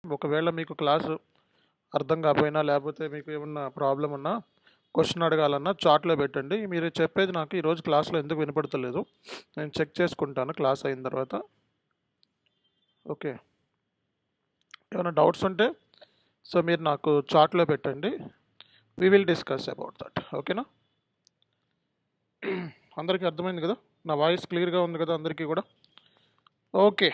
ఒకవేళ మీకు క్లాసు అర్థం కాకపోయినా లేకపోతే మీకు ఏమన్నా ప్రాబ్లం ఉన్నా క్వశ్చన్ అడగాలన్నా చాట్లో పెట్టండి. మీరు చెప్పేది నాకు ఈరోజు క్లాస్లో ఎందుకు వినపడతలేదు, నేను చెక్ చేసుకుంటాను క్లాస్ అయిన తర్వాత. ఓకే, ఏమైనా డౌట్స్ ఉంటే సో మీరు నాకు చాట్లో పెట్టండి. We will discuss about that. ఓకేనా? అందరికీ అర్థమైంది కదా? నా వాయిస్ క్లియర్గా ఉంది కదా అందరికీ కూడా? ఓకే,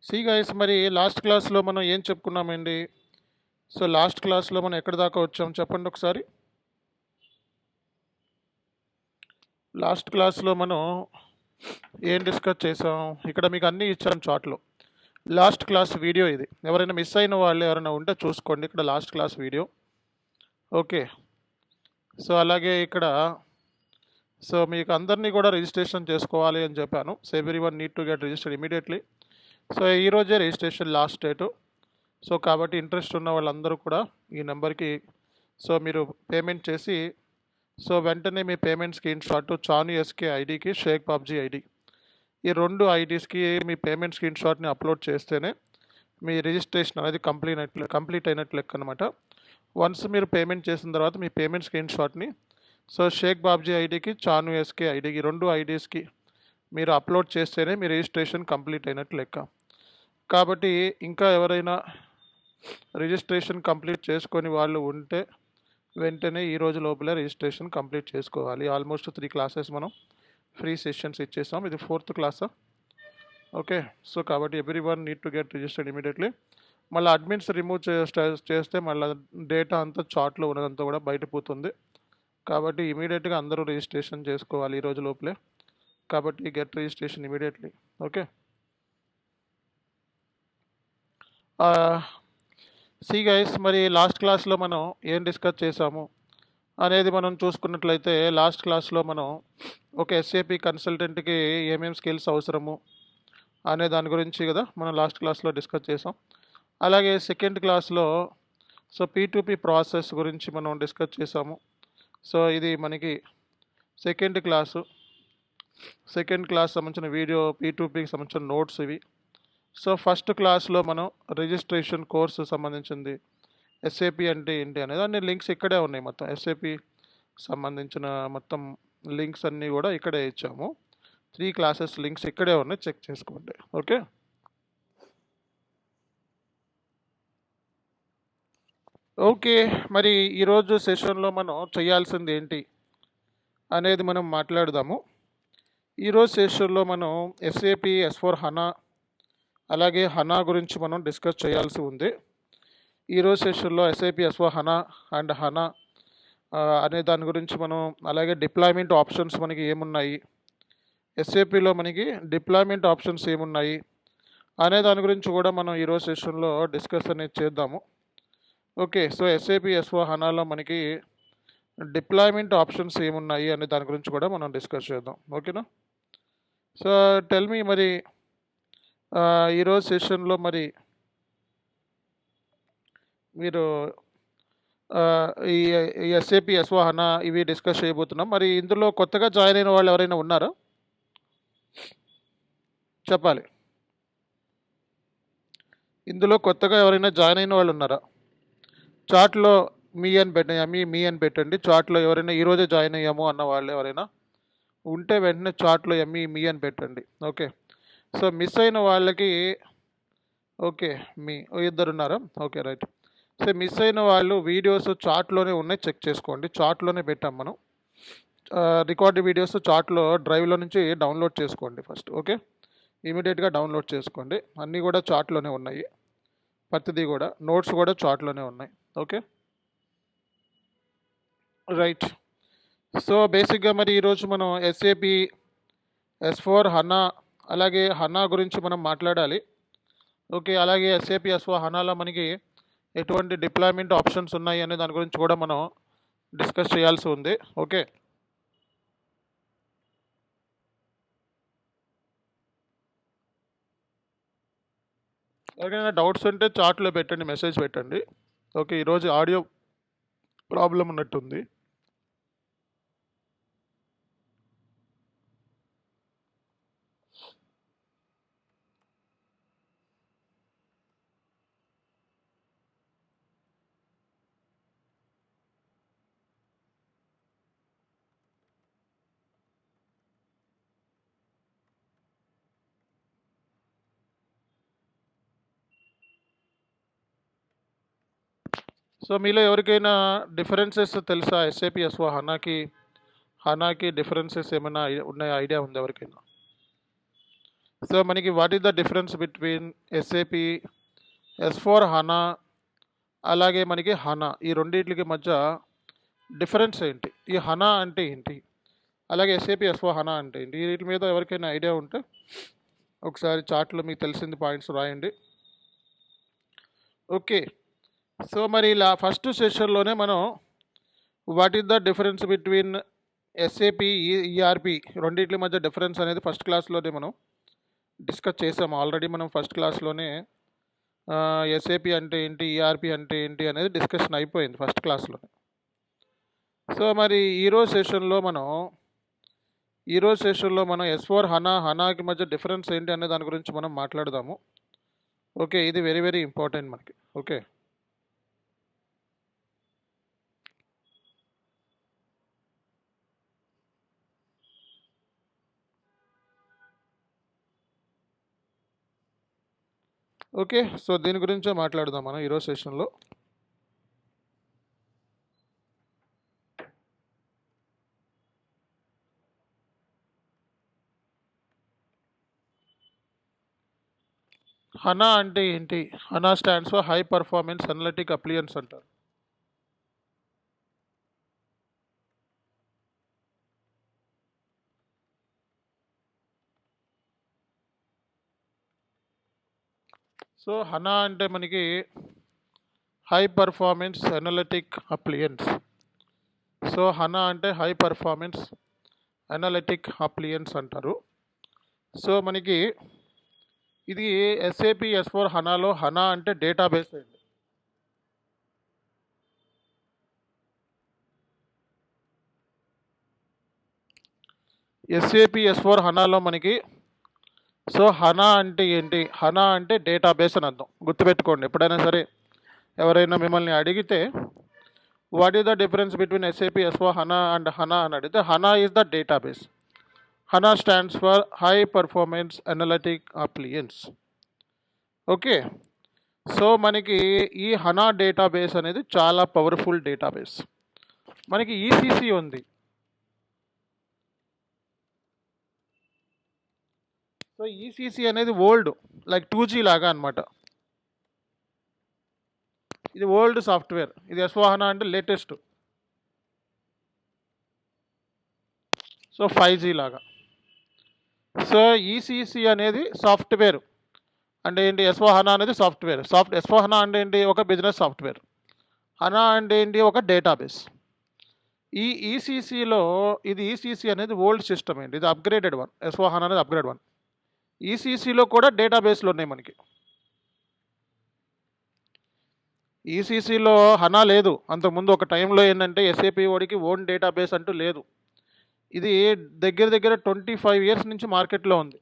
సి గైస్, మరి లాస్ట్ క్లాస్లో మనం ఏం చెప్పుకున్నామండి? సో లాస్ట్ క్లాస్లో మనం ఎక్కడి దాకా వచ్చాం చెప్పండి ఒకసారి. లాస్ట్ క్లాస్లో మనం ఏం డిస్కస్ చేసాం? ఇక్కడ మీకు అన్నీ ఇచ్చాం చాట్లో. లాస్ట్ క్లాస్ వీడియో ఇది. ఎవరైనా మిస్ అయిన వాళ్ళు ఎవరైనా ఉంటే చూసుకోండి, ఇక్కడ last class video. Okay, so అలాగే ఇక్కడ సో మీకు అందరినీ కూడా రిజిస్ట్రేషన్ చేసుకోవాలి అని చెప్పాను. So everyone need to get registered immediately. So ఈరోజే రిజిస్ట్రేషన్ లాస్ట్ డేటు. సో కాబట్టి ఇంట్రెస్ట్ ఉన్న వాళ్ళందరూ కూడా ఈ నెంబర్కి సో మీరు పేమెంట్ చేసి సో వెంటనే మీ payment screen shot Chanu SK ఐడికి, షేక్ పబ్జీ ఐడి, ఈ రెండు ఐడీస్కి మీ పేమెంట్ స్క్రీన్ షాట్ని అప్లోడ్ చేస్తేనే మీ రిజిస్ట్రేషన్ అనేది కంప్లీట్ అయినట్లు లెక్క అనమాట. వన్స్ మీరు పేమెంట్ చేసిన తర్వాత మీ పేమెంట్ స్క్రీన్ షాట్ని సో షేక్ బాబ్జీ ఐడికి, చాను ఎస్కే ఐడికి, రెండు ఐడీస్కి మీరు అప్లోడ్ చేస్తేనే మీ రిజిస్ట్రేషన్ కంప్లీట్ అయినట్లు లెక్క. కాబట్టి ఇంకా ఎవరైనా రిజిస్ట్రేషన్ కంప్లీట్ చేసుకొని వాళ్ళు ఉంటే వెంటనే ఈ రోజు లోపలే రిజిస్ట్రేషన్ కంప్లీట్ చేసుకోవాలి. ఆల్మోస్ట్ 3 క్లాసెస్ మనం ఫ్రీ సెషన్స్ ఇచ్చేసాం. ఇది 4th క్లాసా? ఓకే, సో కాబట్టి everyone need to get registered immediately. మళ్ళీ అడ్మిన్స్ రిమూవ్ చేస్తే మళ్ళీ డేటా అంతా చార్ట్లో ఉన్నదంతా కూడా బయటపోతుంది. కాబట్టి ఇమీడియట్గా అందరూ రిజిస్ట్రేషన్ చేసుకోవాలి ఈ రోజు లోపలే. కాబట్టి get registration immediately. Okay, see guys, మరి లాస్ట్ క్లాస్లో మనం ఏం డిస్కస్ చేసాము అనేది మనం చూసుకున్నట్లయితే లాస్ట్ క్లాస్లో మనం ఒక ఎస్ఏపి కన్సల్టెంట్కి ఏమేమి స్కిల్స్ అవసరము అనే దాని గురించి కదా మనం లాస్ట్ క్లాస్లో డిస్కస్ చేసాం. అలాగే సెకండ్ క్లాస్లో సో P2P ప్రాసెస్ గురించి మనం డిస్కస్ చేసాము. సో ఇది మనకి సెకండ్ క్లాస్ సంబంధించిన వీడియో, P2Pకి సంబంధించిన నోట్స్ ఇవి. సో ఫస్ట్ క్లాస్లో మనం రిజిస్ట్రేషన్ కోర్సు సంబంధించింది, ఎస్ఏపి అంటే ఏంటి అనేది అన్ని లింక్స్ ఇక్కడే ఉన్నాయి. మొత్తం ఎస్ఏపి సంబంధించిన మొత్తం లింక్స్ అన్నీ కూడా ఇక్కడే ఇచ్చాము. 3 క్లాసెస్ లింక్స్ ఇక్కడే ఉన్నాయి, చెక్ చేసుకోండి. ఓకే, ఓకే, మరి ఈరోజు సెషన్లో మనం చేయాల్సింది ఏంటి అనేది మనం మాట్లాడదాము. ఈరోజు సెషన్లో మనం ఎస్ఏపి S/4HANA అలాగే హనా గురించి మనం డిస్కస్ చేయాల్సి ఉంది. ఈరోజు సెషన్లో ఎస్ఏపి S/4HANA అండ్ హనా అనే దాని గురించి మనం, అలాగే డిప్లాయ్మెంట్ ఆప్షన్స్ మనకి ఏమున్నాయి, ఎస్ఏపిలో మనకి డిప్లాయ్మెంట్ ఆప్షన్స్ ఏమున్నాయి అనే దాని గురించి కూడా మనం ఈరోజు సెషన్లో డిస్కస్ అనేది చేద్దాము. ఓకే, సో ఎస్ఏపి S/4HANAలో మనకి డిప్లాయ్మెంట్ ఆప్షన్స్ ఏమున్నాయి అనే దాని గురించి కూడా మనం డిస్కస్ చేద్దాం. ఓకేనా? సో టెల్ మీ, మరి ఈరోజు సెషన్లో మరి మీరు ఈ ఎస్ఏపి S/4HANA ఇవి డిస్కస్ చేయబోతున్నాం. మరి ఇందులో కొత్తగా జాయిన్ అయిన వాళ్ళు ఎవరైనా ఉన్నారా? చెప్పాలి. ఇందులో కొత్తగా ఎవరైనా జాయిన్ అయిన వాళ్ళు ఉన్నారా? చాట్లో మీ అని పెట్టండి. చాట్లో ఎవరైనా ఈరోజే జాయిన్ అయ్యాము అన్న వాళ్ళు ఎవరైనా ఉంటే వెంటనే చాట్లో మీ అని పెట్టండి. ఓకే, సో మిస్ అయిన వాళ్ళకి ఓకే మీ ఇద్దరు ఉన్నారా? Okay, right. సో మిస్ అయిన వాళ్ళు వీడియోస్ చాట్లోనే ఉన్నాయి, చెక్ చేసుకోండి. చాట్లోనే పెట్టాం మనం రికార్డ్ వీడియోస్. చాట్లో డ్రైవ్లో నుంచి డౌన్లోడ్ చేసుకోండి ఫస్ట్. ఓకే, ఇమీడియట్గా డౌన్లోడ్ చేసుకోండి. అన్నీ కూడా చాట్లోనే ఉన్నాయి, ప్రతిదీ కూడా నోట్స్ కూడా చాట్లోనే ఉన్నాయి. Okay, right. సో బేసిక్గా మరి ఈరోజు మనం ఎస్ఏపి S/4HANA అలాగే హనా గురించి మనం మాట్లాడాలి. ఓకే, అలాగే ఎస్ఏపి S/4HANAలో మనకి ఎటువంటి డిప్లాయ్మెంట్ ఆప్షన్స్ ఉన్నాయి అనే దాని గురించి కూడా మనం డిస్కస్ చేయాల్సి ఉంది. ఓకే, ఎవరికైనా డౌట్స్ ఉంటే చాట్లో పెట్టండి, మెసేజ్ పెట్టండి. ఓకే, ఈరోజు ఆడియో ప్రాబ్లం ఉన్నట్టుంది. సో మీలో ఎవరికైనా డిఫరెన్సెస్ తెలుసా? ఎస్ఏపి ఎస్4 హనాకి డిఫరెన్సెస్ ఏమైనా ఉన్నాయా? ఐడియా ఉందా ఎవరికైనా? సో మనకి what is the difference between SAP ఎస్4 హనా అలాగే మనకి హనా, ఈ రెండింటికి మధ్య డిఫరెన్స్ ఏంటి? ఈ హనా అంటే ఏంటి, అలాగే ఎస్ఏపి ఎస్4 హనా అంటే ఏంటి? వీటి మీద ఎవరికైనా ఐడియా ఉంటే ఒకసారి చార్ట్లో మీకు తెలిసింది పాయింట్స్ రాయండి. ఓకే, సో మరి ఇలా ఫస్ట్ సెషన్లోనే మనం what is the difference between SAP ERP రెండింటి మధ్య డిఫరెన్స్ అనేది ఫస్ట్ క్లాస్లోనే మనం డిస్కస్ చేసాము. ఆల్రెడీ మనం ఫస్ట్ క్లాస్లోనే ఎస్ఏపి అంటే ఏంటి, ఈఆర్పి అంటే ఏంటి అనేది డిస్కషన్ అయిపోయింది ఫస్ట్ క్లాస్లోనే. సో మరి ఈరోజు సెషన్లో మనం ఎస్4 హనాకి మధ్య డిఫరెన్స్ ఏంటి అనే దాని గురించి మనం మాట్లాడదాము. ఓకే, ఇది వెరీ వెరీ ఇంపార్టెంట్ మనకి. ఓకే, ఓకే, సో దీని గురించే మాట్లాడదాం మనం ఈరోజు సెషన్లో. హనా అంటే ఏంటి? HANA stands for high performance analytic appliance అంటారు. సో హనా అంటే మనకి high performance analytic appliance. So HANA అంటే హై పర్ఫార్మెన్స్ అనలిటిక్ అప్లియన్స్ అంటారు. సో మనకి ఇది ఎస్ఏపి ఎస్4 హనాలో హనా అంటే డేటాబేస్ అండి. ఎస్ఏపి ఎస్4 హనాలో మనకి సో హనా అంటే ఏంటి? హనా అంటే డేటాబేస్ అని అర్థం. గుర్తుపెట్టుకోండి, ఎప్పుడైనా సరే ఎవరైనా మిమ్మల్ని అడిగితే what is the difference between SAP ఎస్4 హనా అండ్ హనా అని అడిగితే HANA is the database. HANA stands for high performance analytic appliance. Okay, so మనకి ఈ హనా డేటాబేస్ అనేది చాలా పవర్ఫుల్ డేటాబేస్. మనకి ఈసీసీ ఉంది. సో ఈసీసీ అనేది ఓల్డ్, లైక్ 2G లాగా అనమాట. ఇది ఓల్డ్ సాఫ్ట్వేర్. ఇది ఎస్4 హనా అంటే లేటెస్ట్. సో 5G లాగా. సో ఈసీసీ అనేది సాఫ్ట్వేర్ అంటే ఏంటి? ఎస్4 హనా అనేది సాఫ్ట్వేర్. ఎస్4 హనా అంటే ఏంటి? ఒక బిజినెస్ సాఫ్ట్వేర్. హనా అంటే ఏంటి? ఒక డేటాబేస్. ఈ ఈసీసీలో ఈసీసీ అనేది ఓల్డ్ సిస్టమ్ ఏంటి, ఇది అప్గ్రేడెడ్ వన్. ఎస్4 హనా అనేది అప్గ్రేడ్ వన్. ఈసీసీలో కూడా డేటాబేస్లు ఉన్నాయి మనకి. ఈసీసీలో హనా లేదు. అంతకుముందు ఒక టైంలో ఏంటంటే ఎస్ఏపి వాడికి ఓన్ డేటాబేస్ అంటూ లేదు. ఇది దగ్గర 25 ఇయర్స్ నుంచి మార్కెట్లో ఉంది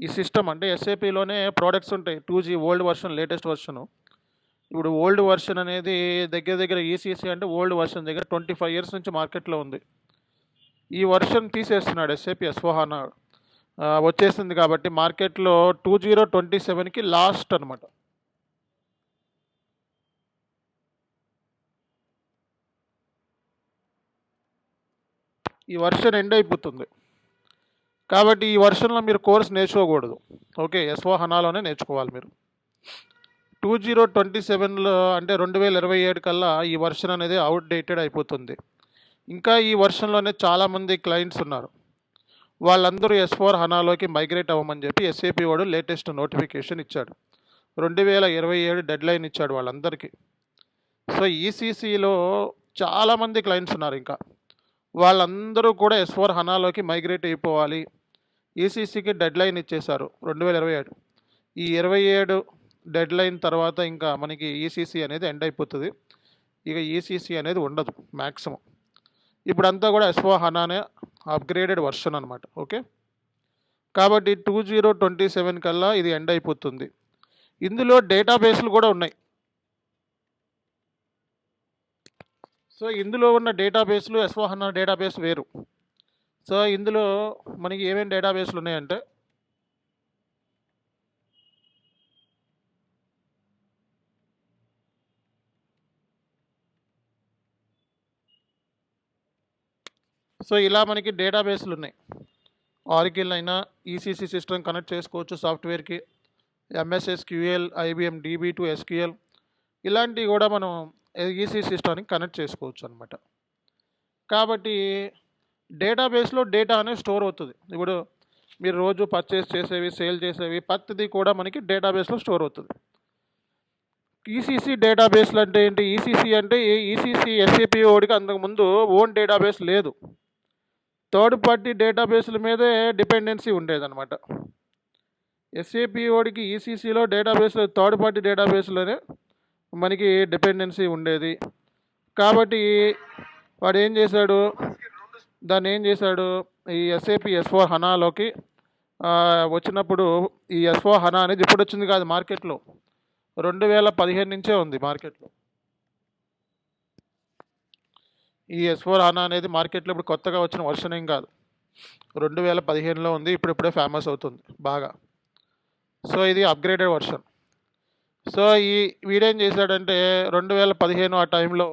ఈ సిస్టమ్. అంటే ఎస్ఏపిలోనే ప్రోడక్ట్స్ ఉంటాయి. 2G old version, latest వర్షను. ఇప్పుడు ఓల్డ్ వర్షన్ అనేది దగ్గర ఈసీసీ అంటే ఓల్డ్ వర్షన్ దగ్గర 25 ఇయర్స్ నుంచి మార్కెట్లో ఉంది. ఈ వర్షన్ తీసేస్తున్నాడు ఎస్ఏపి ఎస్4 హనా వచ్చేసింది కాబట్టి మార్కెట్లో 2027కి లాస్ట్ అనమాట. ఈ వర్షన్ ఎండ్ అయిపోతుంది కాబట్టి ఈ వర్షన్లో మీరు కోర్స్ నేర్చుకోకూడదు. ఓకే, ఎస్4 హనాలోనే నేర్చుకోవాలి మీరు. 2027లో అంటే 2027 కల్లా ఈ వర్షన్ అనేది అవుట్డేటెడ్ అయిపోతుంది. ఇంకా ఈ వర్షన్లోనే చాలామంది క్లయింట్స్ ఉన్నారు. వాళ్ళందరూ ఎస్4 హనాలోకి మైగ్రేట్ అవ్వమని చెప్పి ఎస్ఏపి వాడు లేటెస్ట్ నోటిఫికేషన్ ఇచ్చాడు. 2027 డెడ్ లైన్ ఇచ్చాడు వాళ్ళందరికీ. సో ఈసీసీలో చాలామంది క్లయింట్స్ ఉన్నారు. ఇంకా వాళ్ళందరూ కూడా ఎస్4 హనాలోకి మైగ్రేట్ అయిపోవాలి. ఈసీసీకి డెడ్ లైన్ ఇచ్చేశారు 2027. ఈ 27 డెడ్ లైన్ తర్వాత ఇంకా మనకి ఈసీసీ అనేది ఎండ్ అయిపోతుంది. ఇక ఈసీసీ అనేది ఉండదు మ్యాక్సిమం. ఇప్పుడంతా కూడా ఎస్4 హనానే అప్గ్రేడెడ్ వర్షన్ అనమాట. ఓకే, కాబట్టి 2027 కల్లా ఇది ఎండ్ అయిపోతుంది. ఇందులో డేటాబేస్లు కూడా ఉన్నాయి. సో ఇందులో ఉన్న డేటాబేస్లు ఎస్4 హనా డేటాబేస్ వేరు. సో ఇందులో మనకి ఏమేమి డేటాబేస్లు ఉన్నాయంటే సో ఇలా మనకి డేటాబేస్లు ఉన్నాయి. ఆరికిల్ అయినా ఈసీసీ సిస్టమ్ కనెక్ట్ చేసుకోవచ్చు సాఫ్ట్వేర్కి, MSSQL, IBM DB two SQL ఇలాంటివి కూడా మనం ఈసీ సిస్టమ్కి కనెక్ట్ చేసుకోవచ్చు అనమాట. కాబట్టి డేటాబేస్లో డేటా అనేది స్టోర్ అవుతుంది. ఇప్పుడు మీరు రోజు పర్చేస్ చేసేవి, సేల్ చేసేవి ప్రతిదీ కూడా మనకి డేటాబేస్లో స్టోర్ అవుతుంది. ఈసీసీ డేటాబేస్లు అంటే ఏంటి? ఈసీసీ అంటే ఈసీసీ ఎస్ఏపి ఓడికి అంతకుముందు ఓన్ డేటాబేస్ లేదు. థర్డ్ పార్టీ డేటాబేస్ల మీదే డిపెండెన్సీ ఉండేదన్నమాట. ఎస్ఏపి ఓడికి ఈసీసీలో డేటాబేస్లో థర్డ్ పార్టీ డేటాబేస్లోనే మనకి డిపెండెన్సీ ఉండేది. కాబట్టి వాడు ఏం చేశాడు, దాన్ని ఏం చేశాడు, ఈ ఎస్ఏపి S/4 హనాలోకి వచ్చినప్పుడు ఈ S/4 హనా అనేది ఇప్పుడు వచ్చింది కాదు, మార్కెట్లో 2015 నుంచే ఉంది మార్కెట్లో. ఈ S/4 హనా అనేది మార్కెట్లో ఇప్పుడు కొత్తగా వచ్చిన వర్షన్ ఏం కాదు, 2015లో ఉంది. ఇప్పుడే ఫేమస్ అవుతుంది బాగా. సో ఇది అప్గ్రేడెడ్ వర్షన్. సో ఈ వీడేం చేశాడంటే 2015 ఆ టైంలో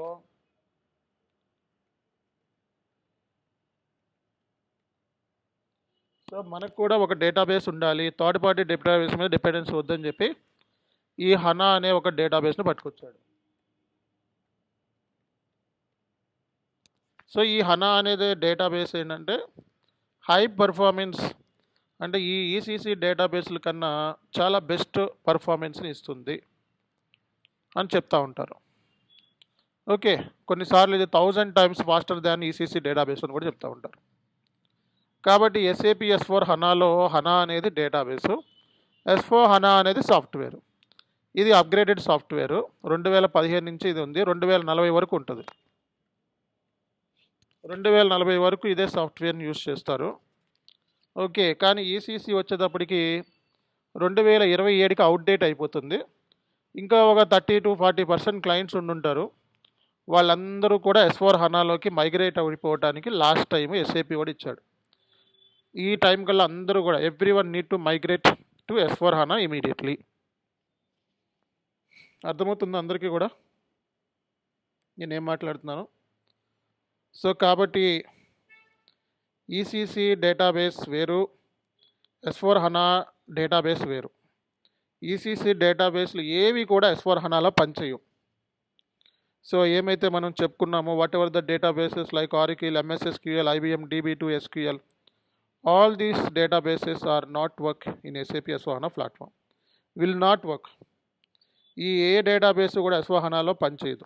సో మనకు కూడా ఒక డేటాబేస్ ఉండాలి, థర్డ్ పార్టీ డేటాబేస్ మీద డిపెండెన్స్ వద్దని చెప్పి ఈ హనా అనే ఒక డేటాబేస్ని పట్టుకొచ్చాడు. సో ఈ హనా అనేది డేటాబేస్ ఏంటంటే హై పర్ఫార్మెన్స్, అంటే ఈ ఈసీసీ డేటాబేస్ల కన్నా చాలా బెస్ట్ పర్ఫార్మెన్స్ని ఇస్తుంది అని చెప్తూ ఉంటారు. ఓకే, కొన్నిసార్లు ఇది 1000 times faster than ECC database అని కూడా చెప్తూ ఉంటారు. కాబట్టి ఎస్ఏపి S/4 హనాలో హనా అనేది డేటాబేసు, S/4 హనా అనేది సాఫ్ట్వేర్. ఇది అప్గ్రేడెడ్ సాఫ్ట్వేరు. 2015 నుంచి ఇది ఉంది, 2040 వరకు ఉంటుంది. 2040 వరకు ఇదే సాఫ్ట్వేర్ని యూజ్ చేస్తారు. ఓకే, కానీ ఈసీసీ వచ్చేటప్పటికి 2027కి అవుట్డేట్ అయిపోతుంది. ఇంకా ఒక 30-40% క్లయింట్స్ ఉండుంటారు. వాళ్ళందరూ కూడా S/4 హనాలోకి మైగ్రేట్ అయిపోవడానికి లాస్ట్ టైం ఎస్ఏపి కూడా ఇచ్చాడు. ఈ టైం కల్లా అందరూ కూడా everyone need to migrate to S/4 HANA immediately. అర్థమవుతుంది అందరికీ కూడా నేనేం మాట్లాడుతున్నాను? సో కాబట్టి ఈసీసీ డేటాబేస్ వేరు, S/4 హనా డేటాబేస్ వేరు. ఈసీసీ డేటాబేస్లు ఏవి కూడా S/4 హనాలో పనిచేయవు. సో ఏమైతే మనం చెప్పుకున్నామో whatever the databases like Oracle, MSSQL, IBM DB two SQL, all these databases are not work in SAP S/4 HANA platform, will not work. ఈ ఏ డేటాబేస్ కూడా S/4 హనాలో పనిచేయదు.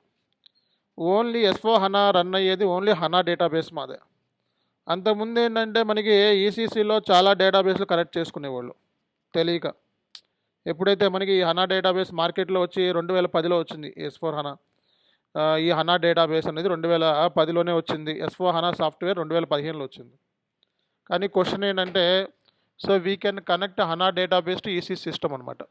ఓన్లీ S/4 హనా రన్ అయ్యేది only హనా database మాదే. అంతకుముందు ఏంటంటే మనకి ఈసీసీలో చాలా డేటాబేస్లు కనెక్ట్ చేసుకునేవాళ్ళు తెలియక. ఎప్పుడైతే మనకి ఈ హనా డేటాబేస్ మార్కెట్లో వచ్చి 2010లో వచ్చింది S/4 హనా, ఈ హనా డేటాబేస్ అనేది 2010లోనే వచ్చింది. S/4 హనా సాఫ్ట్వేర్ 2015లో వచ్చింది. కానీ క్వశ్చన్ ఏంటంటే, so we can connect హనా database to EC system అనమాట.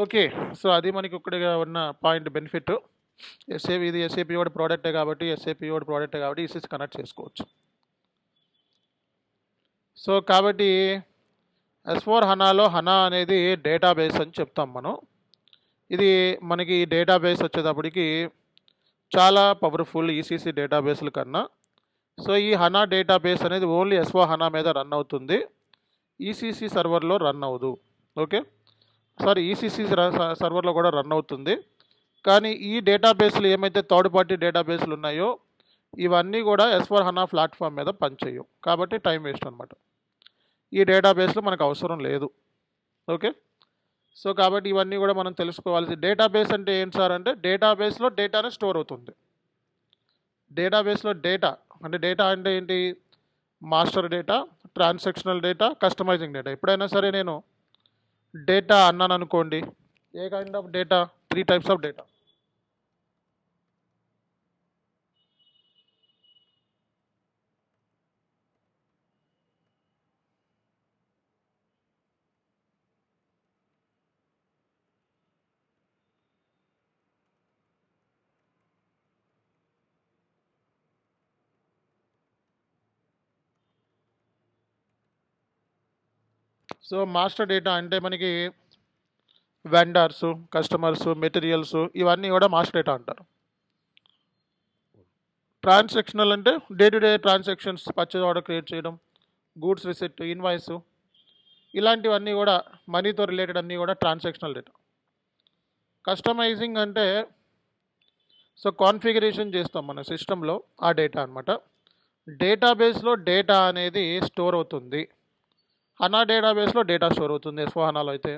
ఓకే, సో అది మనకి ఇక్కడిగా ఉన్న పాయింట్ బెనిఫిట్. ఇది ఎస్ఏపి వాడి ప్రోడక్టే కాబట్టి ఈసీసీ కనెక్ట్ చేసుకోవచ్చు. సో కాబట్టి S/4 హనాలో హనా అనేది డేటాబేస్ అని చెప్తాం మనం. ఇది మనకి డేటాబేస్ వచ్చేటప్పటికి చాలా పవర్ఫుల్ ఈసీసీ డేటాబేస్ల కన్నా. సో ఈ హనా డేటాబేస్ అనేది ఓన్లీ S/4 హనా మీద రన్ అవుతుంది, ఈసీసీ సర్వర్లో రన్ అవ్వదు. ఓకే, సారీ, ఈసీసీ సర్వర్లో కూడా రన్ అవుతుంది. కానీ ఈ డేటాబేస్లు ఏమైతే థర్డ్ పార్టీ డేటాబేస్లు ఉన్నాయో ఇవన్నీ కూడా S/4 హనా ప్లాట్ఫామ్ మీద పనిచేయవు. కాబట్టి టైం వేస్ట్ అనమాట. ఈ డేటాబేస్లో మనకు అవసరం లేదు. ఓకే, సో కాబట్టి ఇవన్నీ కూడా మనం తెలుసుకోవాల్సి. డేటాబేస్ అంటే ఏంటి సార్ అంటే, డేటాబేస్లో డేటానే స్టోర్ అవుతుంది. డేటాబేస్లో డేటా అంటే ఏంటి? Master data, transactional data, customizing data. ఎప్పుడైనా సరే నేను డేటా అన్నాను అనుకోండి, ఏ kind of data? 3 types of data. So master data అంటే మనకి వెండర్స్, కస్టమర్స్, మెటీరియల్స్ ఇవన్నీ కూడా మాస్టర్ డేటా అంటారు. ట్రాన్సాక్షనల్ అంటే day to day transactions, purchase order create చేయడం, గూడ్స్ రిసిప్ట్, ఇన్వాయిస్, ఇలాంటివన్నీ కూడా మనీతో రిలేటెడ్ అన్నీ కూడా ట్రాన్సాక్షనల్ డేటా. కస్టమైజింగ్ అంటే సో కాన్ఫిగరేషన్ చేస్తాం మన సిస్టంలో ఆ డేటా అనమాట. డేటాబేస్లో డేటా అనేది స్టోర్ అవుతుంది. హనా డేటాబేస్లో డేటా స్టోర్ అవుతుంది S4 హనాలో అయితే.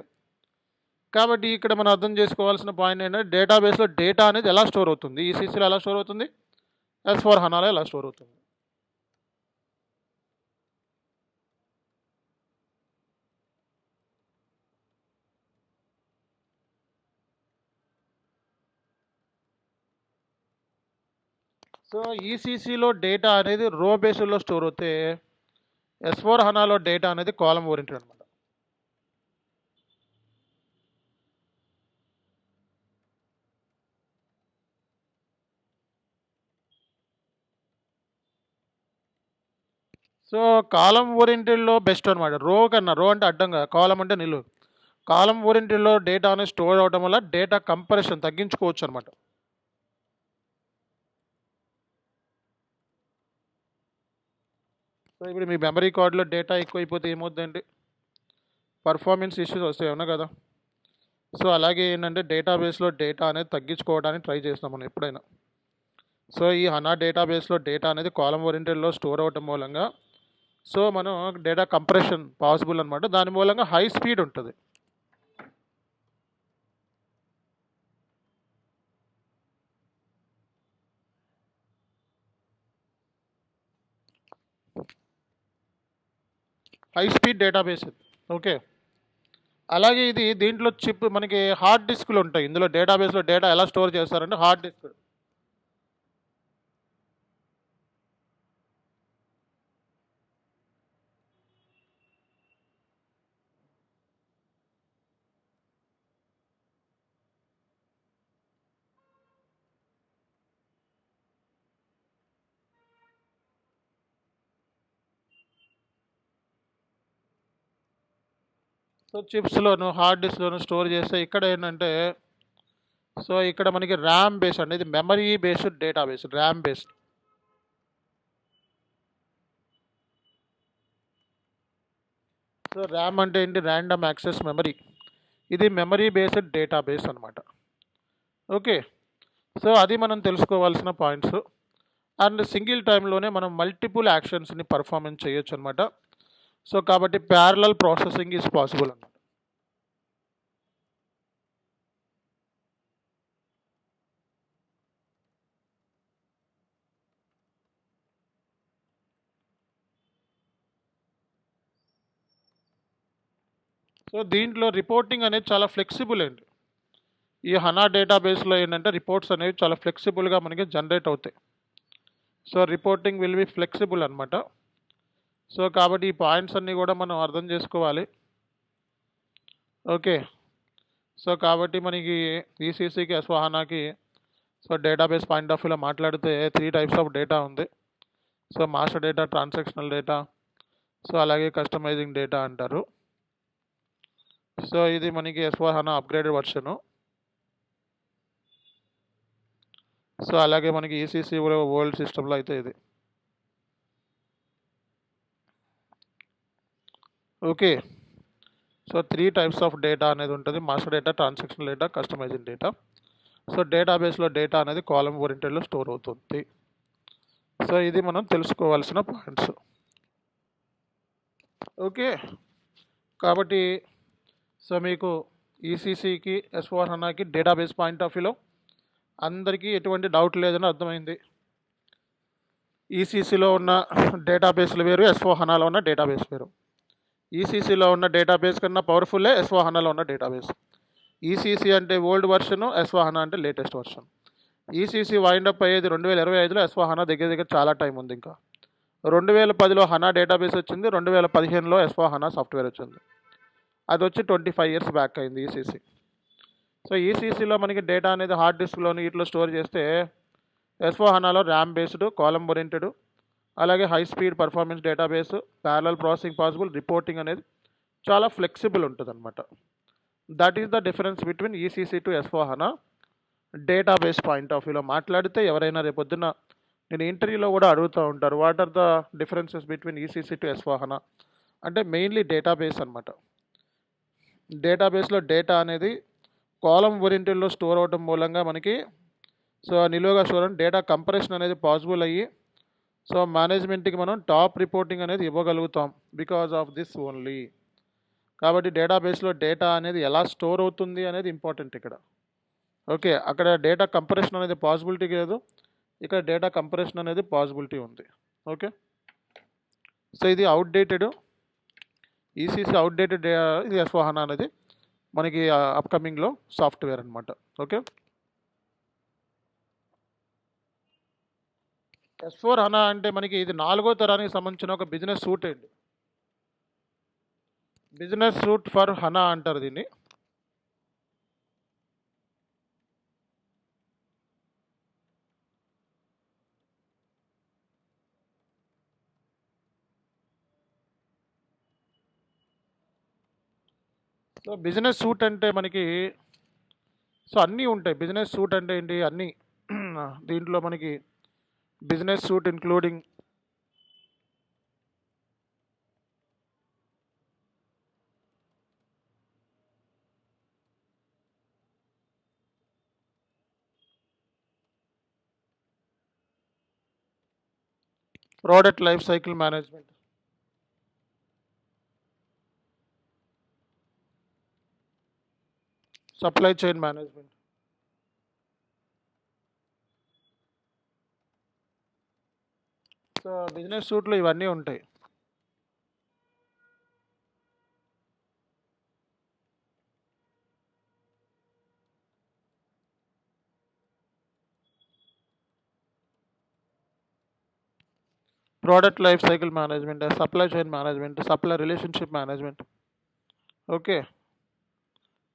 కాబట్టి ఇక్కడ మనం అర్థం చేసుకోవాల్సిన పాయింట్ ఏంటంటే డేటాబేస్లో డేటా అనేది ఎలా స్టోర్ అవుతుంది, ఈసీసీలో ఎలా స్టోర్ అవుతుంది, S4 హనాలో ఎలా స్టోర్ అవుతుంది. సో ఈసీసీలో డేటా అనేది రో బేస్లో స్టోర్ అవుతే S4 హనాలో డేటా అనేది కాలం ఓరియంటెడ్ అనమాట. సో కాలం ఓరియంటెడ్లో బెస్ట్ అనమాట. రో కన్నా, రో అంటే అడ్డంగా, కాలం అంటే నిలువు. కాలం ఓరియంటెడ్లో డేటా అనేది స్టోర్ అవడం వల్ల డేటా కంప్రెషన్ తగ్గించుకోవచ్చు అనమాట. సో ఇప్పుడు మీ మెమరీ కార్డులో డేటా ఎక్కువైపోతే ఏమవుతుందండి, పర్ఫార్మెన్స్ ఇష్యూస్ వస్తాయి, అవునా కదా. సో అలాగే ఏంటంటే డేటాబేస్లో డేటా అనేది తగ్గించుకోవడానికి ట్రై చేస్తాం మనం ఎప్పుడైనా. సో ఈ హనా డేటాబేస్లో డేటా అనేది కాలం ఓరియంటెడ్లో స్టోర్ అవ్వటం మూలంగా సో మనం డేటా కంప్రెషన్ పాసిబుల్ అనమాట. దాని మూలంగా హై స్పీడ్ ఉంటుంది. హై స్పీడ్ డేటాబేస్ ఇది. ఓకే, అలాగే ఇది దీంట్లో చిప్ మనకి హార్డ్ డిస్క్లు ఉంటాయి. ఇందులో డేటాబేస్లో డేటా ఎలా స్టోర్ చేస్తారంటే హార్డ్ డిస్క్. సో చిప్స్లోను హార్డ్ డిస్క్లోను స్టోర్ చేస్తే ఇక్కడ ఏంటంటే సో ఇక్కడ మనకి ర్యామ్ బేస్ అనేది memory based database, RAM based. So RAM అంటే ఏంటి, ర్యాండమ్ యాక్సెస్ మెమరీ. ఇది మెమరీ బేస్డ్ డేటాబేస్ అనమాట. ఓకే, సో అది మనం తెలుసుకోవాల్సిన పాయింట్స్. అండ్ సింగిల్ టైంలోనే మనం మల్టిపుల్ యాక్షన్స్ని పర్ఫార్మెన్స్ చేయొచ్చు అనమాట. సో కాబట్టి ప్యారలల్ ప్రాసెసింగ్ ఈజ్ పాసిబుల్ అన్నమాట. సో దీంట్లో రిపోర్టింగ్ అనేది చాలా ఫ్లెక్సిబుల్ అండి. ఈ హనా డేటాబేస్లో ఏంటంటే రిపోర్ట్స్ అనేవి చాలా ఫ్లెక్సిబుల్గా మనకి జనరేట్ అవుతాయి. So reporting will be flexible అనమాట. సో కాబట్టి ఈ పాయింట్స్ అన్నీ కూడా మనం అర్థం చేసుకోవాలి. ఓకే, సో కాబట్టి మనకి ఈసీసీకి S4 హనాకి సో డేటాబేస్ పాయింట్ ఆఫ్ వ్యూలో మాట్లాడితే 3 టైప్స్ ఆఫ్ డేటా ఉంది. So master data, transactional data, so అలాగే కస్టమైజింగ్ డేటా అంటారు. సో ఇది మనకి S4 హనా అప్గ్రేడెడ్ వర్షను. సో అలాగే మనకి ఈసీసీ ఓల్డ్ సిస్టంలో అయితే ఇది. Okay, so 3 types of data అనేది ఉంటుంది, master data, transactional data, customizing data. So డేటాబేస్లో డేటా అనేది కాలం ఓరియంటెడ్లో స్టోర్ అవుతుంది. సో ఇది మనం తెలుసుకోవాల్సిన పాయింట్స్. ఓకే, కాబట్టి సో మీకు ఈసీసీకి S4 హనాకి డేటాబేస్ పాయింట్ ఆఫ్ వ్యూలో అందరికీ ఎటువంటి డౌట్ లేదని అర్థమైంది. ఈసీసీలో ఉన్న డేటాబేస్లు వేరు, S4 హనాలో ఉన్న డేటాబేస్ వేరు. ఈసీసీలో ఉన్న డేటాబేస్ కన్నా పవర్ఫుల్లే S4 హనాలో ఉన్న డేటాబేస్. ఈసీసీ అంటే ఓల్డ్ వర్షన్, S4 హనా అంటే లేటెస్ట్ వర్షన్. ఈసీసీ వైండప్ అయ్యేది 2025లో, S4 హనా దగ్గర దగ్గర చాలా టైం ఉంది. ఇంకా 2010లో హనా డేటాబేస్ వచ్చింది, 2015లో S4 హనా సాఫ్ట్వేర్ వచ్చింది. అది వచ్చి 25 ఇయర్స్ బ్యాక్ అయింది ఈసీసీ. సో ఈసీసీలో మనకి డేటా అనేది హార్డ్ డిస్క్లోని వీటిలో స్టోర్ చేస్తే S4 హనాలో ర్యామ్ బేస్డ్, కాలం ఓరియంటెడ్, అలాగే high speed performance database, parallel processing possible, reporting అనేది చాలా ఫ్లెక్సిబుల్ ఉంటుందన్నమాట. That is the difference between ECC to S/4HANA. Database point of వ్యూలో మాట్లాడితే ఎవరైనా రేపొద్దున నేను ఇంటర్వ్యూలో కూడా అడుగుతూ ఉంటారు, what are the differences between ECC to S/4HANA అంటే మెయిన్లీ డేటాబేస్ అనమాట. డేటాబేస్లో డేటా అనేది కాలం ఓరియంటెడ్లో స్టోర్ అవడం మూలంగా మనకి నిలువుగా స్టోర్ డేటా కంప్రెషన్ అనేది పాసిబుల్ అయ్యి మేనేజ్మెంట్కి మనం టాప్ రిపోర్టింగ్ అనేది ఇవ్వగలుగుతాం బికాజ్ ఆఫ్ దిస్ ఓన్లీ. కాబట్టి డేటాబేస్లో డేటా అనేది ఎలా స్టోర్ అవుతుంది అనేది ఇంపార్టెంట్ ఇక్కడ. ఓకే, అక్కడ డేటా కంప్రెషన్ అనేది పాసిబిలిటీ లేదు, ఇక్కడ డేటా కంప్రెషన్ అనేది పాసిబిలిటీ ఉంది. ఓకే, సో ఇది అవుట్డేటెడ్, ఈసీసీ అవుట్డేటెడ్, ఇది S/4HANA అనేది మనకి అప్కమింగ్లో సాఫ్ట్వేర్ అనమాట. ఓకే, S/4HANA అంటే మనకి ఇది 4వ తరానికి సంబంధించిన ఒక బిజినెస్ సూట్ అండి. బిజినెస్ సూట్ ఫర్ హనా అంటారు దీన్ని. సో బిజినెస్ సూట్ అంటే మనకి అన్నీ ఉంటాయి. బిజినెస్ సూట్ అంటే ఏంటి, అన్నీ దీంట్లో మనకి business suite including product life cycle management, supply chain management, so business సూట్లో ఇవన్నీ ఉంటాయి. Product life cycle management, supply chain management, supply relationship management. Okay,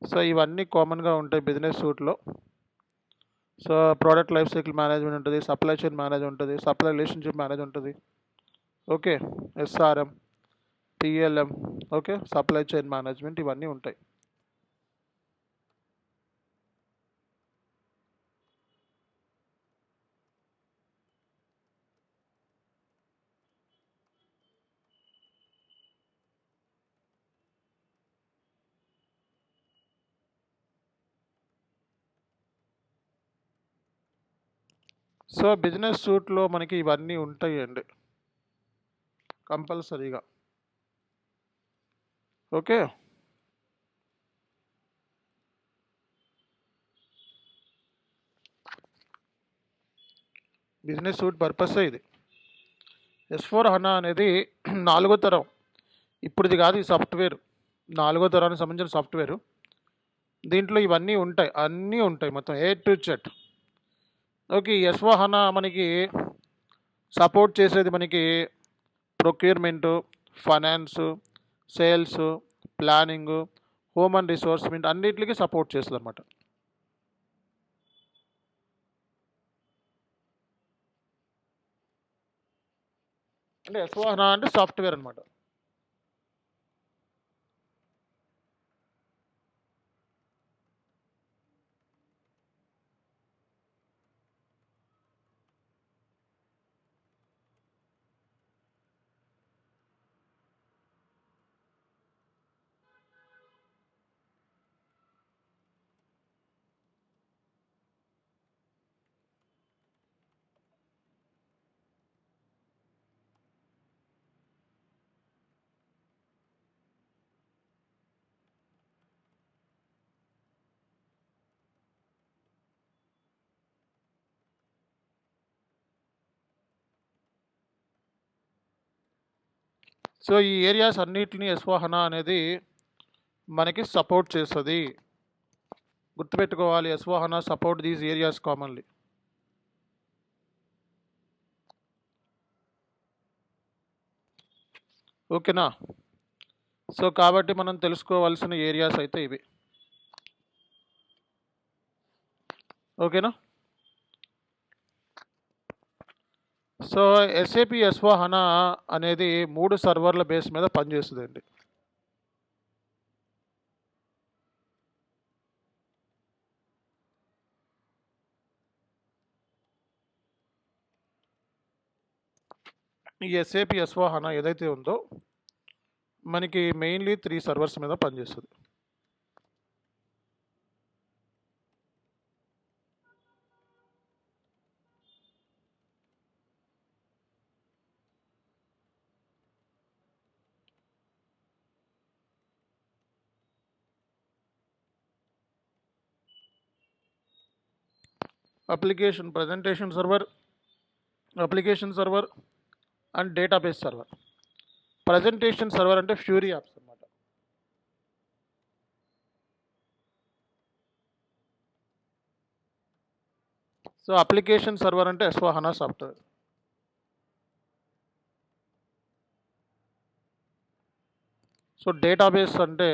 so ఇవన్నీ కామన్గా ఉంటాయి బిజినెస్ సూట్లో. So product life cycle management ఉంటుంది, సప్లై చైన్ మేనేజ్మెంట్ ఉంటుంది, supply relationship management ఉంటుంది. Okay, SRM, TLM, okay, supply chain management, ఇవన్నీ ఉంటాయి. So business సూట్లో మనకి ఇవన్నీ ఉంటాయండి కంపల్సరీగా. ఓకే, బిజినెస్ సూట్ పర్పస్ ఇది. S/4HANA అనేది 4వ తరం, ఇప్పుడుది కాదు, ఈ సాఫ్ట్వేర్ 4వ తరానికి సంబంధించిన సాఫ్ట్వేరు. దీంట్లో ఇవన్నీ ఉంటాయి, అన్నీ ఉంటాయి మొత్తం A to Z. Okay, S/4HANA మనకి సపోర్ట్ చేసేది మనకి procurement, finance, sales, planning, human రిసోర్స్మెంట్ అన్నిటికీ సపోర్ట్ చేస్తుంది అనమాట. అంటే S/4HANA అంటే సాఫ్ట్వేర్ అనమాట. సో ఈ ఏరియాస్ అన్నిటిని S/4HANA అనేది మనకి సపోర్ట్ చేస్తుంది. గుర్తుపెట్టుకోవాలి, S/4HANA support these areas commonly. ఓకేనా, సో కాబట్టి మనం తెలుసుకోవాల్సిన ఏరియాస్ అయితే ఇవి. ఓకేనా, సో SAP S/4HANA అనేది 3 సర్వర్ల బేస్ మీద పనిచేస్తుందండి. ఈ ఎస్ఏపి S/4HANA ఏదైతే ఉందో మనకి మెయిన్లీ 3 సర్వర్స్ మీద పనిచేస్తుంది. Application presentation server, application server and database server. Presentation server అంటే ఫ్యూరీ యాప్స్ అన్నమాట. సో అప్లికేషన్ సర్వర్ అంటే S/4HANA సాఫ్ట్వేర్. సో డేటాబేస్ అంటే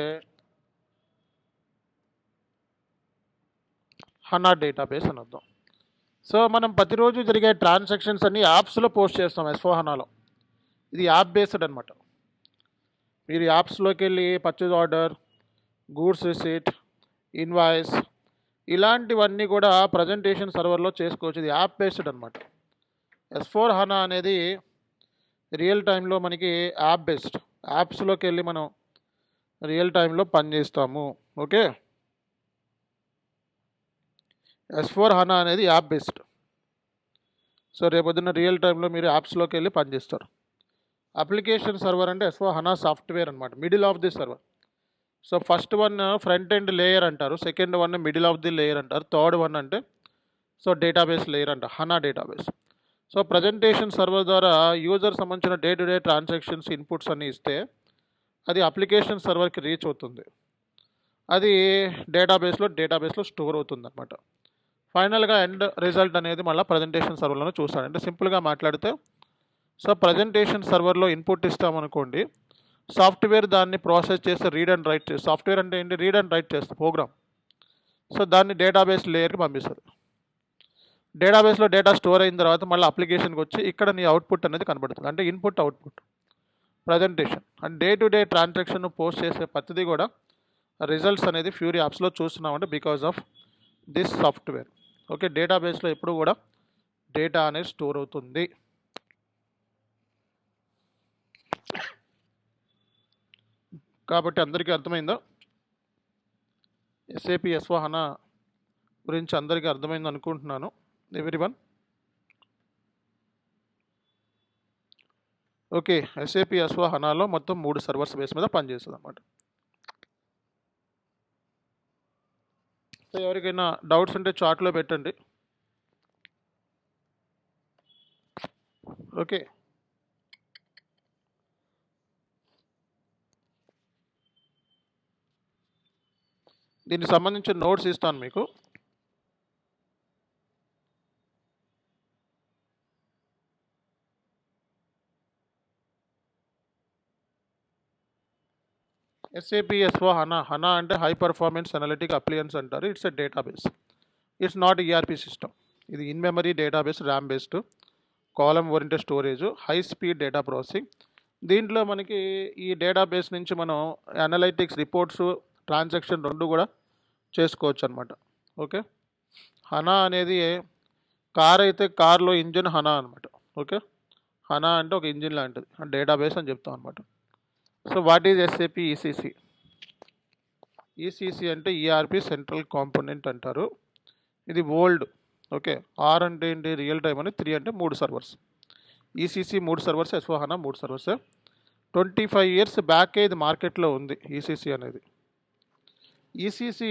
హనా డేటాబేస్ అని అర్థం. సో మనం ప్రతిరోజు జరిగే ట్రాన్సాక్షన్స్ అన్ని యాప్స్లో పోస్ట్ చేస్తాం S/4HANAలో. ఇది యాప్ బేస్డ్ అనమాట. మీరు యాప్స్లోకి వెళ్ళి purchase order, goods receipt, invoice ఇలాంటివన్నీ కూడా ప్రజెంటేషన్ సర్వర్లో చేసుకోవచ్చు. ఇది యాప్ బేస్డ్ అనమాట. S/4HANA అనేది రియల్ టైంలో మనకి యాప్ బేస్డ్. యాప్స్లోకి వెళ్ళి మనం రియల్ టైంలో పనిచేస్తాము. ఓకే, S/4HANA అనేది యాప్ బేస్డ్. సో రేపొద్దున రియల్ టైంలో మీరు యాప్స్లోకి వెళ్ళి పనిచేస్తారు. అప్లికేషన్ సర్వర్ అంటే S/4HANA సాఫ్ట్వేర్ అనమాట, middle of the server. So first one front end layer అంటారు, second one middle of the layer అంటారు, థర్డ్ వన్ అంటే సో డేటాబేస్ లేయర్ అంట, HANA database. So presentation server ద్వారా యూజర్ సంబంధించిన day to day transactions inputs అన్నీ ఇస్తే అది application సర్వర్కి reach అవుతుంది. అది డేటాబేస్లో స్టోర్ అవుతుంది అనమాట. ఫైనల్గా ఎండ్ రిజల్ట్ అనేది మళ్ళీ ప్రజెంటేషన్ సర్వర్లోనే చూస్తాడు. అంటే సింపుల్గా మాట్లాడితే సో ప్రజెంటేషన్ సర్వర్లో ఇన్పుట్ ఇస్తామనుకోండి, సాఫ్ట్వేర్ దాన్ని ప్రాసెస్ చేస్తే రీడ్ అండ్ రైట్ చేస్తే, సాఫ్ట్వేర్ అంటే ఏంటి, రీడ్ అండ్ రైట్ చేస్తే ప్రోగ్రామ్. సో దాన్ని డేటాబేస్ లేయర్కి పంపిస్తుంది. డేటాబేస్లో డేటా స్టోర్ అయిన తర్వాత మళ్ళీ అప్లికేషన్కి వచ్చి ఇక్కడ నీ అవుట్పుట్ అనేది కనబడుతుంది. అంటే input output presentation and day to day transaction post చేసే ప్రతిదీ కూడా రిజల్ట్స్ అనేది ఫ్యూరీ యాప్స్లో చూస్తున్నామంటే because of this software. Okay, డేటాబేస్లో ఎప్పుడు కూడా డేటా అనేది స్టోర్ అవుతుంది. కాబట్టి అందరికీ అర్థమైందా? ఎస్ఏపి S/4HANA గురించి అందరికీ అర్థమైంది అనుకుంటున్నాను. Everyone okay. ఎస్ఏపి S/4HANAలో మొత్తం 3 సర్వర్స్ బేస్ మీద పనిచేస్తుంది అన్నమాట. సో ఎవరికైనా డౌట్స్ ఉంటే చాట్లో పెట్టండి. ఓకే, దీనికి సంబంధించిన నోట్స్ ఇస్తాను మీకు. ఎస్ఏపి S/4HANA, హనా అంటే హై పర్ఫార్మెన్స్ అనలిటిక్ అప్లియన్స్ అంటారు. It's a database, it's not ERP system. ఇది in memory database, RAM based, column oriented storage, high speed data processing. దీంట్లో మనకి ఈ డేటాబేస్ నుంచి మనం అనలైటిక్స్, రిపోర్ట్స్, ట్రాన్సాక్షన్ రెండు కూడా చేసుకోవచ్చు అనమాట. ఓకే, హనా అనేది కార్ అయితే కార్లో ఇంజిన్ హనా అనమాట. ఓకే, హనా అంటే ఒక ఇంజిన్ లాంటిది, డేటాబేస్ అని చెప్తాం అనమాట. So what is SAP ECC? ECC అంటే ERP సెంట్రల్ కాంపోనెంట్ అంటారు. ఇది ఓల్డ్. ఓకే, R అంటే ఏంటి, రియల్ టైం అని, 3 అంటే 3 servers. ECC 3 servers, S/4HANA 3 servers. 25 years బ్యాకే ఇది మార్కెట్లో ఉంది ECC అనేది. ECC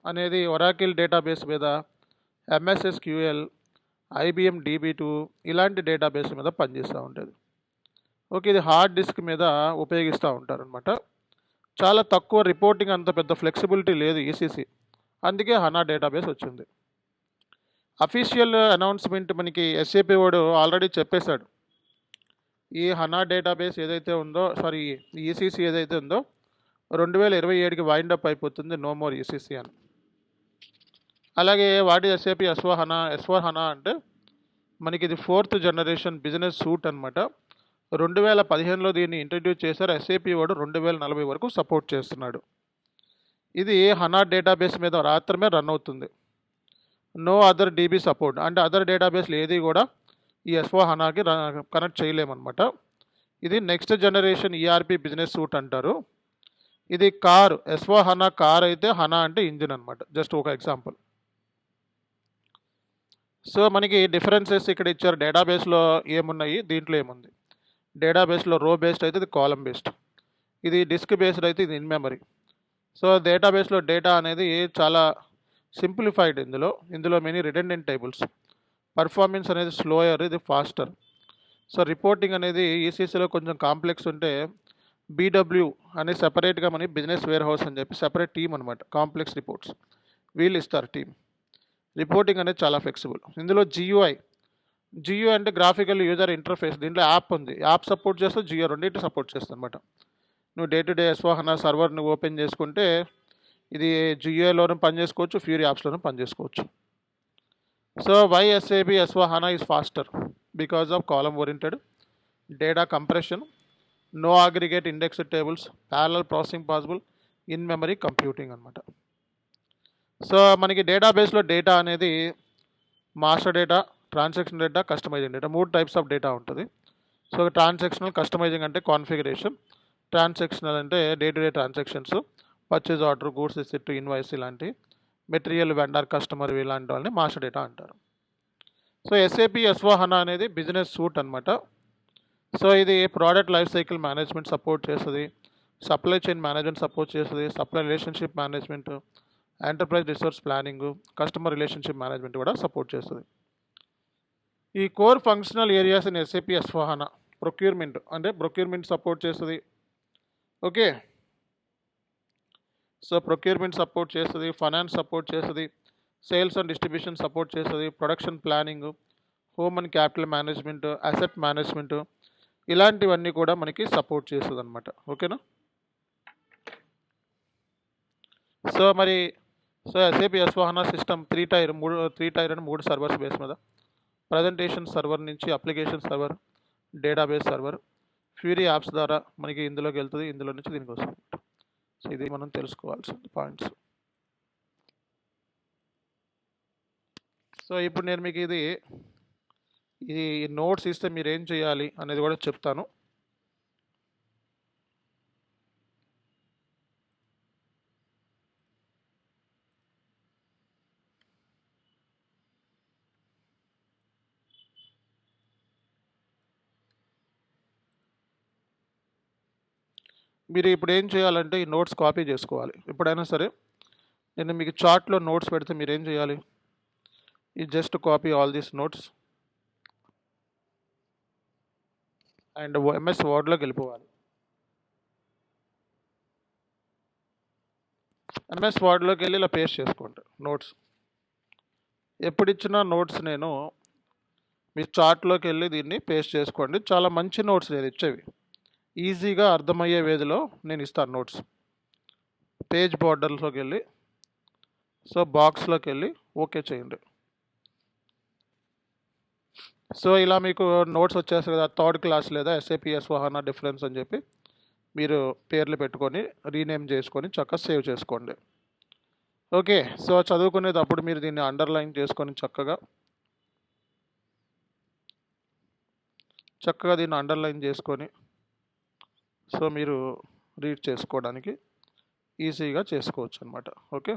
అనేది ఒరాకిల్ డేటాబేస్ మీద, MS SQL, IBM DB2 ఇలాంటి డేటాబేస్ మీద పనిచేస్తూ ఉంటుంది. ఓకే, ఇది హార్డ్ డిస్క్ మీద ఉపయోగిస్తూ ఉంటారనమాట. చాలా తక్కువ రిపోర్టింగ్, అంత పెద్ద ఫ్లెక్సిబిలిటీ లేదు ECC, అందుకే హనా డేటాబేస్ వచ్చింది. అఫీషియల్ అనౌన్స్మెంట్ మనకి SAP వాడు ఆల్రెడీ చెప్పేశాడు. ఈ హనా డేటాబేస్ ఏదైతే ఉందో, సారీ ECC ఏదైతే ఉందో 2027కి వైండప్ అయిపోతుంది, నో మోర్ ECC అని. అలాగే వాటి SAP S/4HANA అంటే మనకి ఇది 4th జనరేషన్ బిజినెస్ సూట్ అనమాట. 2015లో దీన్ని ఇంట్రడ్యూస్ చేశారు. SAP వాడు 2040 వరకు సపోర్ట్ చేస్తున్నాడు. ఇది హనా డేటాబేస్ మీద మాత్రమే రన్ అవుతుంది. నో అదర్ DB సపోర్ట్, అంటే అదర్ డేటాబేస్లు ఏది కూడా ఈ S4 హనాకి కనెక్ట్ చేయలేమన్నమాట. ఇది next generation ERP business suit అంటారు. ఇది కార్ S4 హనా కార్ అయితే, హనా అంటే ఇంజిన్ అనమాట. జస్ట్ ఒక ఎగ్జాంపుల్. సో మనకి డిఫరెన్సెస్ ఇక్కడ ఇచ్చారు. డేటాబేస్లో ఏమున్నాయి, దీంట్లో ఏముంది. డేటాబేస్లో రో బేస్డ్ అయితే ఇది కాలమ్ బేస్డ్, ఇది డిస్క్ బేస్డ్ అయితే ఇది ఇన్ మెమరీ. సో డేటాబేస్లో డేటా అనేది చాలా సింప్లిఫైడ్. ఇందులో మెనీ రిడెండెంట్ టేబుల్స్. పర్ఫార్మెన్స్ అనేది స్లోయర్, ఇది ఫాస్టర్. సో రిపోర్టింగ్ అనేది ఈసీసీలో కొంచెం కాంప్లెక్స్ ఉంటే బీడబ్ల్యూ అనే సెపరేట్గా మనకి బిజినెస్ వేర్ హౌస్ అని చెప్పి సెపరేట్ టీమ్ అనమాట. కాంప్లెక్స్ రిపోర్ట్స్ వీళ్ళు ఇస్తారు టీమ్. రిపోర్టింగ్ అనేది చాలా ఫ్లెక్సిబుల్. ఇందులో జియూఐ అంటే గ్రాఫికల్ యూజర్ ఇంటర్ఫేస్. దీంట్లో యాప్ ఉంది, యాప్ సపోర్ట్ చేస్తే జియో రెండింటి సపోర్ట్ చేస్తుంది అనమాట. నువ్వు డే టు డే S4 హనా సర్వర్ని ఓపెన్ చేసుకుంటే ఇది జియోలోనూ పనిచేసుకోవచ్చు, ఫ్యూరీ యాప్స్లోనూ పనిచేసుకోవచ్చు. So why SAP S4 HANA is faster? Because of column oriented, data compression, no aggregate indexed tables, parallel processing possible, in memory computing అనమాట. సో మనకి డేటాబేస్లో డేటా అనేది master data, transaction data, customizing data, 3 types of data ఉంటుంది. So transactional, customizing అంటే configuration, transactional అంటే day to day transactions, purchase order, goods receipt, invoice ఇలాంటి, material, vendor, customer ఇలాంటి వాళ్ళని మాస్టర్ డేటా అంటారు. సో SAP S4 హనా అనేది business suite అనమాట. So ఇది product life cycle management support చేస్తుంది, సప్లై చైన్ మేనేజ్మెంట్ సపోర్ట్ చేస్తుంది, supply relationship management, enterprise resource planning, customer relationship management కూడా సపోర్ట్ చేస్తుంది. ఈ core functional areas in SAP S4 HANA. Procurement అంటే procurement support చేస్తుంది. Okay, so procurement support చేస్తుంది, finance support చేస్తుంది, sales and distribution support చేస్తుంది, production planning, home and capital management, asset management, ఇలాంటివన్నీ కూడా మనకి సపోర్ట్ చేస్తుంది అనమాట. ఓకేనా? సో మరి SAP S4 హనా సిస్టమ్ 3 టైర్ అని 3 సర్వర్స్ బేస్ మీద, ప్రజెంటేషన్ సర్వర్ నుంచి application server, database server, fury apps ద్వారా మనకి ఇందులోకి వెళ్తుంది, ఇందులో నుంచి దీనికి వస్తుంది. సో ఇది మనం తెలుసుకోవాల్సిన పాయింట్స్. సో ఇప్పుడు నేను మీకు ఈ నోట్స్ ఇస్తే మీరు ఏం చేయాలి అనేది కూడా చెప్తాను. మీరు ఇప్పుడు ఏం చేయాలంటే ఈ నోట్స్ కాపీ చేసుకోవాలి. ఎప్పుడైనా సరే నేను మీకు చార్ట్లో నోట్స్ పెడితే మీరు ఏం చేయాలి, ఈ just copy all these notes and MS వర్డ్లోకి వెళ్ళిపోవాలి. MS వర్డ్లోకి వెళ్ళి ఇలా పేస్ట్ చేసుకోండి నోట్స్. ఎప్పుడు ఇచ్చిన నోట్స్ నేను మీ చార్ట్లోకి వెళ్ళి దీన్ని పేస్ట్ చేసుకోండి. చాలా మంచి నోట్స్ నేను ఇచ్చేవి, ఈజీగా అర్థమయ్యే వేదిలో నేను ఇస్తాను నోట్స్. పేజ్ బార్డర్లోకి వెళ్ళి సో బాక్స్లోకి వెళ్ళి ఓకే చేయండి. సో ఇలా మీకు నోట్స్ వచ్చేస్తుంది కదా, 3rd క్లాస్ లేదా SAP S4 హనా డిఫరెన్స్ అని చెప్పి మీరు పేర్లు పెట్టుకొని రీనేమ్ చేసుకొని చక్కగా సేవ్ చేసుకోండి. ఓకే, సో చదువుకునేటప్పుడు మీరు దీన్ని అండర్లైన్ చేసుకొని చక్కగా దీన్ని అండర్లైన్ చేసుకొని సో మీరు రీడ్ చేసుకోవడానికి ఈజీగా చేసుకోవచ్చు అనమాట. ఓకే,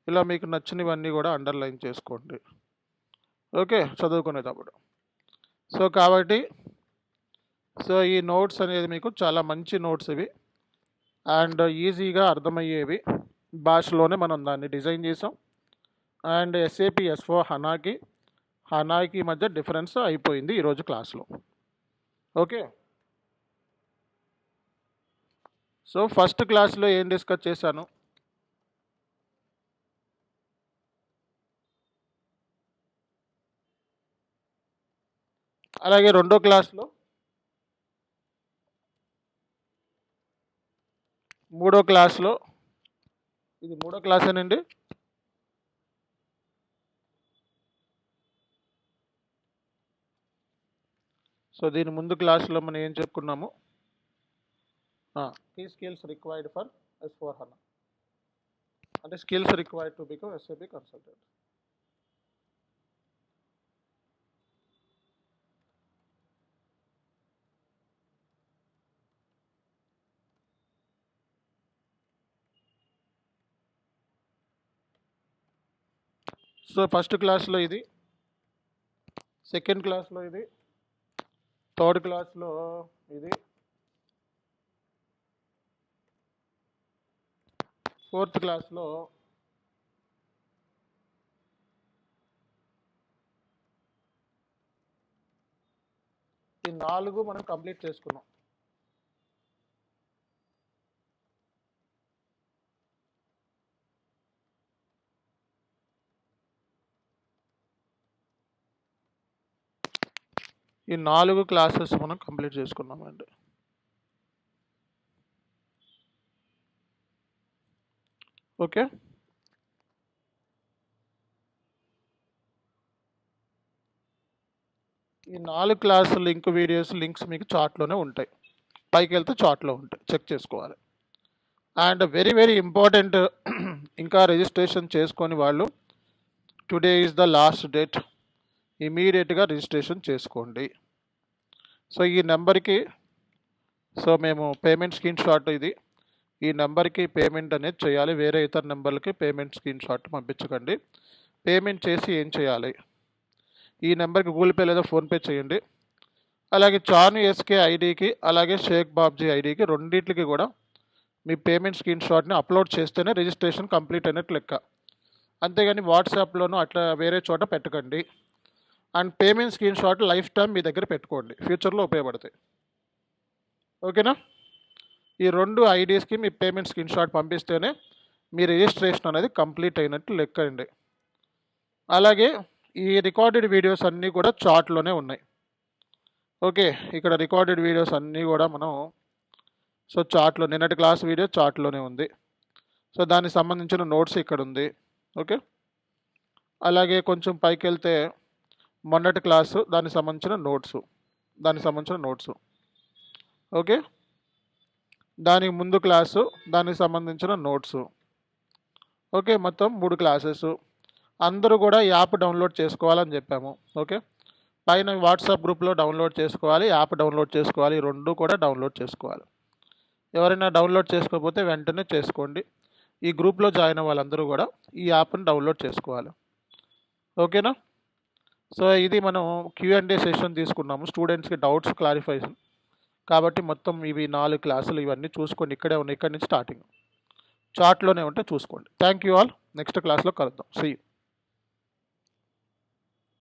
ఇలా మీకు నచ్చినవన్నీ కూడా అండర్లైన్ చేసుకోండి. ఓకే, చదువుకునేటప్పుడు. సో కాబట్టి ఈ నోట్స్ అనేది మీకు చాలా మంచి నోట్స్ ఇవి, అండ్ ఈజీగా అర్థమయ్యేవి భాషలోనే మనం దాన్ని డిజైన్ చేసాం. అండ్ SAP S4 హనాకి మధ్య డిఫరెన్స్ అయిపోయింది ఈరోజు క్లాస్లో. ఓకే, సో ఫస్ట్ క్లాస్లో ఏం డిస్కస్ చేశాను, అలాగే రెండో క్లాస్లో, మూడో క్లాస్లో, ఇది మూడో క్లాసేనండి. సో దీని ముందు క్లాస్లో మనం ఏం చెప్పుకున్నాము, key skills required for S4 హనా అంటే skills required to become SAP consultant. So first క్లాస్లో ఇది, సెకండ్ క్లాస్లో ఇది, థర్డ్ క్లాస్లో ఇది, ఫోర్త్ క్లాస్లో ఈ 4 మనం కంప్లీట్ చేసుకున్నాం. ఈ 4 క్లాసెస్ మనం కంప్లీట్ చేసుకున్నామండి. ఓకే, ఈ 4 క్లాసు లింక్ వీడియోస్ లింక్స్ మీకు చార్ట్లోనే ఉంటాయి. పైకి వెళ్తే చార్ట్లో ఉంటాయి, చెక్ చేసుకోవాలి. అండ్ వెరీ వెరీ ఇంపార్టెంట్, ఇంకా రిజిస్ట్రేషన్ చేసుకొని వాళ్ళు, today is the last date, ఇమీడియట్గా రిజిస్ట్రేషన్ చేసుకోండి. సో ఈ నెంబర్కి, సో మేము పేమెంట్ స్క్రీన్ షాట్ ఇది, ఈ నెంబర్కి పేమెంట్ అనేది చేయాలి. వేరే ఇతర నెంబర్లకి పేమెంట్ స్క్రీన్ షాట్ పంపించకండి. పేమెంట్ చేసి ఏం చేయాలి, ఈ నెంబర్కి గూగుల్ పే లేదా ఫోన్పే చేయండి. అలాగే చాను ఎస్కే ఐడికి, అలాగే షేక్ బాబ్జీ ఐడికి, రెండింటికి కూడా మీ పేమెంట్ స్క్రీన్ షాట్ని అప్లోడ్ చేస్తేనే రిజిస్ట్రేషన్ కంప్లీట్ అయినట్టు లెక్క. అంతేగాని వాట్సాప్లోనూ అట్లా వేరే చోట పెట్టకండి. And payment screen shot lifetime మీ దగ్గర పెట్టుకోండి, ఫ్యూచర్లో ఉపయోగపడతాయి. ఓకేనా? ఈ 2 ఐడీస్కి మీ పేమెంట్ స్క్రీన్ షాట్ పంపిస్తేనే మీ రిజిస్ట్రేషన్ అనేది కంప్లీట్ అయినట్టు లెక్క అండి. అలాగే ఈ రికార్డెడ్ వీడియోస్ అన్నీ కూడా చార్ట్లోనే ఉన్నాయి. ఓకే, ఇక్కడ రికార్డెడ్ వీడియోస్ అన్నీ కూడా మనం, సో చార్ట్లో నిన్నటి క్లాస్ వీడియో చార్ట్లోనే ఉంది. సో దానికి సంబంధించిన నోట్స్ ఇక్కడ ఉంది. ఓకే, అలాగే కొంచెం పైకి వెళ్తే మొన్నటి క్లాసు దానికి సంబంధించిన నోట్సు, ఓకే, దానికి ముందు క్లాసు దానికి సంబంధించిన నోట్సు. ఓకే, మొత్తం 3 క్లాసెస్. అందరూ కూడా యాప్ డౌన్లోడ్ చేసుకోవాలని చెప్పాము. ఓకే, పైన వాట్సాప్ గ్రూప్లో డౌన్లోడ్ చేసుకోవాలి, యాప్ డౌన్లోడ్ చేసుకోవాలి, 2 కూడా డౌన్లోడ్ చేసుకోవాలి. ఎవరైనా డౌన్లోడ్ చేసుకోకపోతే వెంటనే చేసుకోండి. ఈ గ్రూప్లో జాయిన్ అవ్వ వాళ్ళందరూ కూడా ఈ యాప్ని డౌన్లోడ్ చేసుకోవాలి. ఓకేనా? సో ఇది మనం Q&A సెషన్ తీసుకున్నాము, స్టూడెంట్స్కి డౌట్స్ క్లారిఫికేషన్. కాబట్టి మొత్తం ఇవి 4 క్లాసులు ఇవన్నీ చూసుకోండి, ఇక్కడే ఉన్నాయి, ఇక్కడి నుంచి స్టార్టింగ్ చార్ట్లోనే ఉంటే చూసుకోండి. Thank you all. నెక్స్ట్ క్లాస్లో కలుద్దాం. See you.